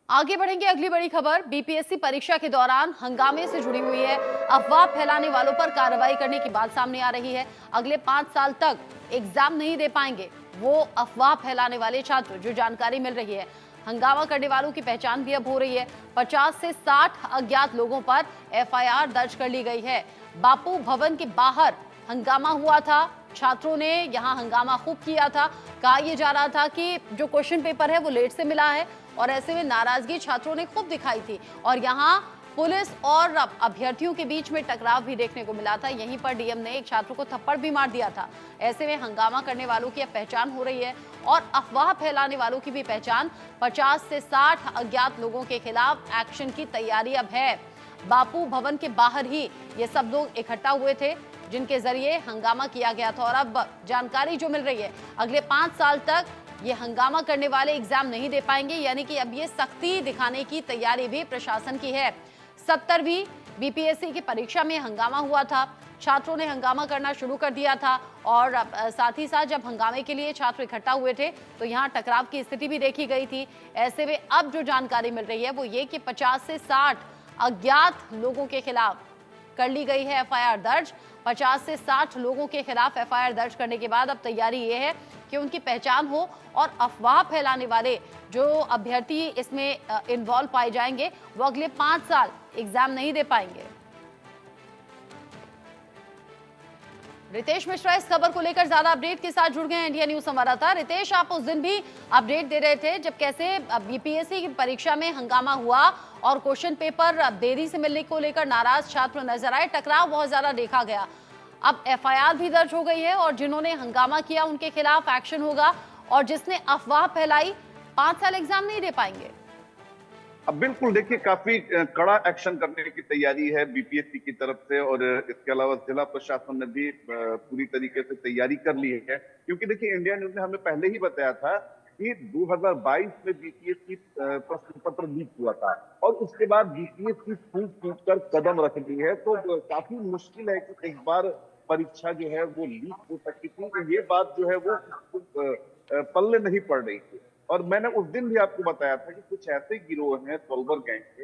आगे बढ़ेंगे। अगली बड़ी खबर बीपीएससी परीक्षा के दौरान हंगामे से जुड़ी हुई है। अफवाह फैलाने वालों पर कार्रवाई करने की बात सामने आ रही है। अगले 5 साल तक एग्जाम नहीं दे पाएंगे वो अफवाह फैलाने वाले छात्र, जो जानकारी मिल रही है। हंगामा करने वालों की पहचान भी अब हो रही है। 50 से 60 अज्ञात लोगों पर एफआईआर दर्ज कर ली गई है। बापू भवन के बाहर हंगामा हुआ था। छात्रों ने यहां हंगामा खूब किया था। कहा यह जा रहा था कि जो क्वेश्चन पेपर है वो लेट से मिला है और ऐसे में नाराजगी छात्रों ने खूब दिखाई थी और यहां पुलिस और अभ्यर्थियों के बीच में टकराव भी देखने को मिला था। यहीं पर डीएम ने एक छात्र को थप्पड़ भी मार दिया था। ऐसे में हंगामा करने वालों की अब पहचान हो रही है और अफवाह फैलाने वालों की भी पहचान। 50 से 60 अज्ञात लोगों के खिलाफ एक्शन की तैयारी अब है। बापू भवन के बाहर ही ये सब लोग इकट्ठा हुए थे जिनके जरिए हंगामा किया गया था और अब जानकारी जो मिल रही है, अगले 5 साल तक ये हंगामा करने वाले एग्जाम नहीं दे पाएंगे, यानी कि अब ये सख्ती दिखाने की तैयारी भी प्रशासन की है। 70वीं बीपीएससी की परीक्षा में हंगामा हुआ था। छात्रों ने हंगामा करना शुरू कर दिया था और साथ ही साथ जब हंगामे के लिए छात्र इकट्ठा हुए थे तो यहाँ टकराव की स्थिति भी देखी गई थी। ऐसे में अब जो जानकारी मिल रही है वो ये कि 50 से 60 अज्ञात लोगों के खिलाफ कर ली गई है एफआईआर दर्ज। 50 से 60 लोगों के खिलाफ एफआईआर दर्ज करने के बाद अब तैयारी ये है कि उनकी पहचान हो और अफवाह फैलाने वाले जो अभ्यर्थी इसमें इन्वॉल्व पाए जाएंगे वो अगले 5 साल एग्जाम नहीं दे पाएंगे। रितेश मिश्रा इस खबर को लेकर ज्यादा अपडेट के साथ जुड़ गए हैं इंडिया न्यूज संवाददाता। रितेश, आप उस दिन भी अपडेट दे रहे थे जब कैसे बीपीएससी की परीक्षा में हंगामा हुआ और क्वेश्चन पेपर देरी से मिलने को लेकर नाराज छात्र नजर आए, टकराव बहुत ज्यादा देखा गया। अब एफआईआर भी दर्ज हो गई है और जिन्होंने हंगामा किया उनके खिलाफ एक्शन होगा और जिसने अफवाह फैलाई 5 साल एग्जाम नहीं दे पाएंगे। अब बिल्कुल देखिए, काफी कड़ा एक्शन करने की तैयारी है बीपीएससी की तरफ से और इसके अलावा जिला प्रशासन ने भी पूरी तरीके से तैयारी कर ली है। क्योंकि देखिए, इंडिया न्यूज ने हमें पहले ही बताया था कि 2022 में बीपीएससी प्रश्न पत्र लीक हुआ था और उसके बाद बीपीएससी फूट कर कदम रख दी है। तो काफी मुश्किल है कि एक बार परीक्षा जो है वो लीक हो सकती थी। तो ये बात जो है वो पल्ले नहीं पड़ रही थी। और मैंने उस दिन भी आपको बताया था कि कुछ ऐसे गिरोह हैं सोल्वर गैंग के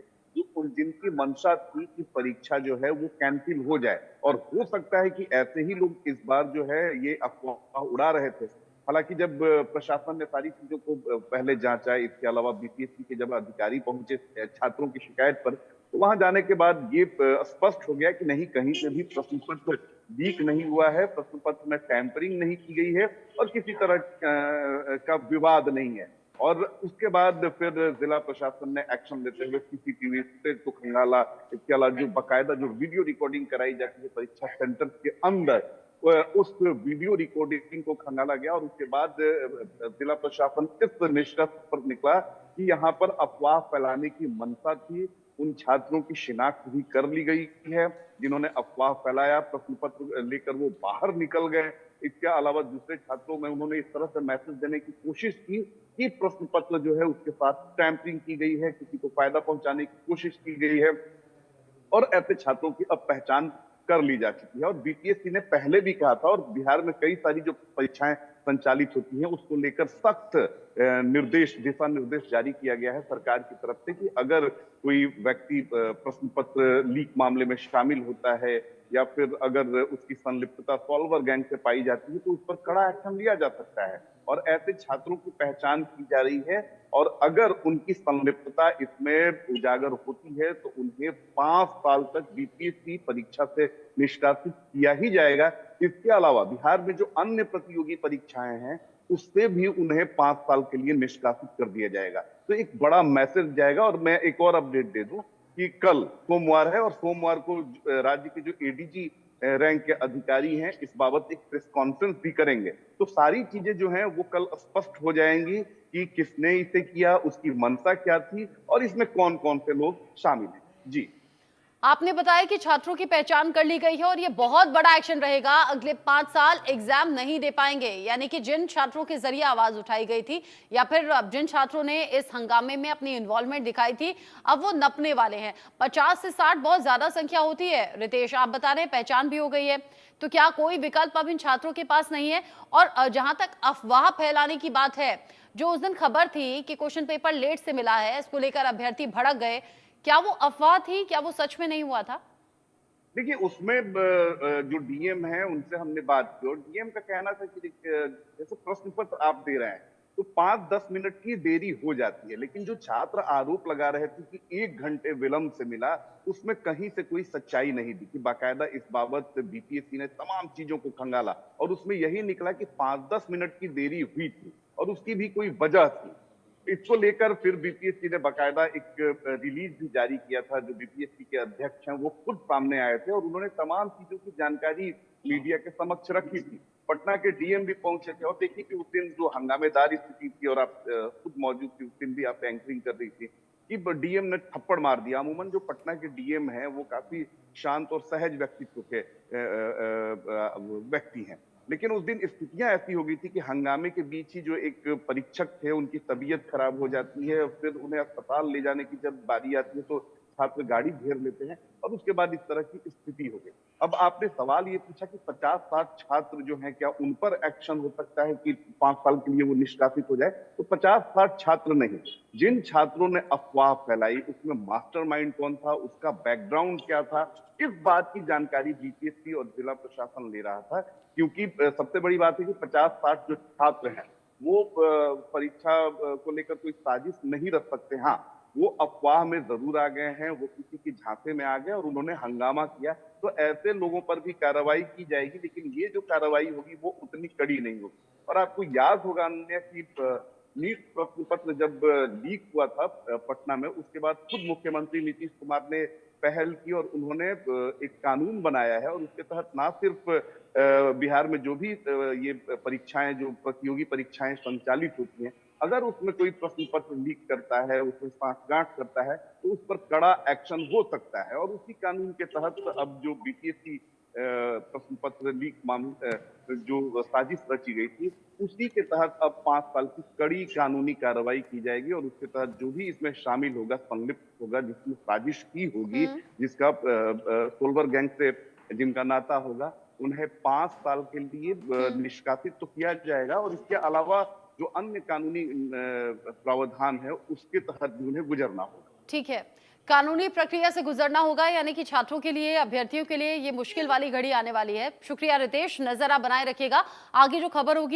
जिनकी मंशा थी कि परीक्षा जो है वो कैंसिल हो जाए और हो सकता है कि ऐसे ही लोग इस बार जो है ये अफवाह उड़ा रहे थे। हालांकि जब प्रशासन ने सारी चीजों को पहले जांचा, इसके अलावा बीपीएससी के जब अधिकारी पहुंचे छात्रों की शिकायत पर, तो वहां जाने के बाद ये स्पष्ट हो गया कि नहीं, कहीं से भी प्रश्न पत्र लीक नहीं हुआ है, प्रश्न पत्र में टैंपरिंग नहीं की गई है और किसी तरह का विवाद नहीं है। और उसके बाद फिर जिला प्रशासन ने एक्शन लेते हुए सीसीटीवी फुटेज को खंगाला। इसके अलावा जो बाकायदा जो वीडियो रिकॉर्डिंग कराई जाती है परीक्षा सेंटर के अंदर, उस वीडियो रिकॉर्डिंग को खंगाला गया और उसके बाद जिला प्रशासन इस निष्कर्ष पर निकला कि यहाँ पर अफवाह फैलाने की मंशा थी। उन छात्रों की शिनाख्त भी कर ली गई है जिन्होंने अफवाह फैलाया, प्रश्न पत्र लेकर वो बाहर निकल गए। इसके अलावा दूसरे छात्रों में उन्होंने इस तरह से मैसेज देने की कोशिश की कि प्रश्न पत्र जो है उसके साथ टैंपरिंग की गई है, किसी को फायदा पहुंचाने की कोशिश की गई है और ऐसे छात्रों की अब पहचान कर ली जा चुकी है। और बीपीएससी ने पहले भी कहा था और बिहार में कई सारी जो परीक्षाएं संचालित होती हैं उसको लेकर सख्त दिशा निर्देश जारी किया गया है सरकार की तरफ से कि अगर कोई व्यक्ति प्रश्न पत्र लीक मामले में शामिल होता है या फिर अगर उसकी संलिप्तता सॉल्वर गैंग से पाई जाती है तो उस पर कड़ा एक्शन लिया जा सकता है। और ऐसे छात्रों की पहचान की जा रही है और अगर उनकी संलिप्तता इसमें उजागर होती है तो उन्हें 5 साल तक बीपीएससी परीक्षा से निष्कासित किया ही जाएगा। इसके अलावा बिहार में जो अन्य प्रतियोगी परीक्षाएं हैं उससे भी उन्हें 5 साल के लिए निष्कासित कर दिया जाएगा। तो एक बड़ा मैसेज जाएगा। और मैं एक और अपडेट दे दूं कि कल सोमवार है और सोमवार को राज्य के जो एडीजी रैंक के अधिकारी हैं इस बाबत एक प्रेस कॉन्फ्रेंस भी करेंगे। तो सारी चीजें जो हैं वो कल स्पष्ट हो जाएंगी कि किसने इसे किया, उसकी मंशा क्या थी और इसमें कौन कौन से लोग शामिल हैं। जी, आपने बताया कि छात्रों की पहचान कर ली गई है और ये बहुत बड़ा एक्शन रहेगा। अगले 5 साल एग्जाम नहीं दे पाएंगे, यानी कि जिन छात्रों के जरिए आवाज उठाई गई थी या फिर जिन छात्रों ने इस हंगामे में अपनी इन्वॉल्वमेंट दिखाई थी, अब वो नपने वाले हैं। 50 से 60 बहुत ज्यादा संख्या होती है। रितेश, आप बता रहे हैं पहचान भी हो गई है, तो क्या कोई विकल्प अब इन छात्रों के पास नहीं है? और जहां तक अफवाह फैलाने की बात है जो उस दिन खबर थी कि क्वेश्चन पेपर लेट से मिला है, इसको लेकर अभ्यर्थी भड़क गए, क्या वो अफवाह थी? क्या वो सच में नहीं हुआ था? देखिए उसमें जो डीएम है उनसे हमने बात की और डीएम का कहना था कि जैसे प्रश्न पत्र आप दे रहे हैं तो 5-10 मिनट की देरी हो जाती है, लेकिन जो छात्र आरोप लगा रहे थे कि 1 घंटे विलंब से मिला, उसमें कहीं से कोई सच्चाई नहीं दिखी। बाकायदा इस बाबत बीपीएससी ने तमाम चीजों को खंगाला और उसमें यही निकला कि 5-10 मिनट की देरी हुई थी और उसकी भी कोई वजह थी। इसको लेकर फिर बीपीएससी ने बाकायदा एक रिलीज भी जारी किया था। जो बीपीएससी के अध्यक्ष हैं वो खुद सामने आए थे और उन्होंने तमाम चीजों की जानकारी मीडिया के समक्ष रखी थी। पटना के डीएम भी पहुंचे थे और देखिए कि उस दिन जो हंगामेदार स्थिति थी और आप खुद मौजूद थी, उस दिन भी आप एंकरिंग कर रही थी कि डीएम ने थप्पड़ मार दिया। अमूमन जो पटना के डीएम हैं वो काफी शांत और सहज व्यक्तित्व के व्यक्ति हैं, लेकिन उस दिन स्थितियां ऐसी हो गई थी कि हंगामे के बीच ही जो एक परीक्षक थे उनकी तबीयत खराब हो जाती है और फिर उन्हें अस्पताल ले जाने की जब बारी आती है तो छात्र गाड़ी घेर लेते हैं और उसके बाद इस तरह की स्थिति हो गई। अब आपने सवाल ये पूछा कि 50-60 छात्र जो हैं क्या उन पर एक्शन हो सकता है कि 5 साल के लिए वो निष्कासित हो जाए? तो 50-60 छात्र नहीं, जिन छात्रों ने अफवाह फैलाई उसमें मास्टरमाइंड कौन था, उसका बैकग्राउंड क्या था, इस बात की जानकारी बीपीएससी और जिला प्रशासन ले रहा था। क्योंकि सबसे बड़ी बात है कि 50-60 जो छात्र हैं वो परीक्षा को लेकर कोई साजिश नहीं रख सकते। हाँ, वो अफवाह में जरूर आ गए हैं, वो किसी की झांसे में आ गए और उन्होंने हंगामा किया, तो ऐसे लोगों पर भी कार्रवाई की जाएगी, लेकिन ये जो कार्रवाई होगी वो उतनी कड़ी नहीं होगी। और आपको याद होगा अन्य कि नीट प्रश्न पत्र जब लीक हुआ था पटना में, उसके बाद खुद मुख्यमंत्री नीतीश कुमार ने पहल की और उन्होंने एक कानून बनाया है और उसके तहत ना सिर्फ बिहार में जो भी ये परीक्षाएं, जो प्रतियोगी परीक्षाएं संचालित होती हैं, अगर उसमें कोई प्रश्न पत्र लीक करता है, उसमें सांठगांठ करता है, तो उस पर कड़ा एक्शन हो सकता है। और उसी कानून के तहत अब जो बीपीएससी प्रश्न पत्र लीक मामले जो साजिश रची गई थी, उसी के तहत अब 5 साल की कड़ी कानूनी कार्रवाई की जाएगी और उसके तहत जो भी इसमें शामिल होगा, संलिप्त होगा, जिसने साजिश की होगी, जिसका सोलवर गैंग से जिनका नाता होगा, उन्हें 5 साल के लिए निष्कासित तो किया जाएगा और इसके अलावा जो अन्य कानूनी प्रावधान है उसके तहत भी उन्हें गुजरना होगा। ठीक है, कानूनी प्रक्रिया से गुजरना होगा, यानी कि छात्रों के लिए, अभ्यर्थियों के लिए ये मुश्किल वाली घड़ी आने वाली है। शुक्रिया रितेश, नजर आप बनाए रखिएगा, आगे जो खबर होगी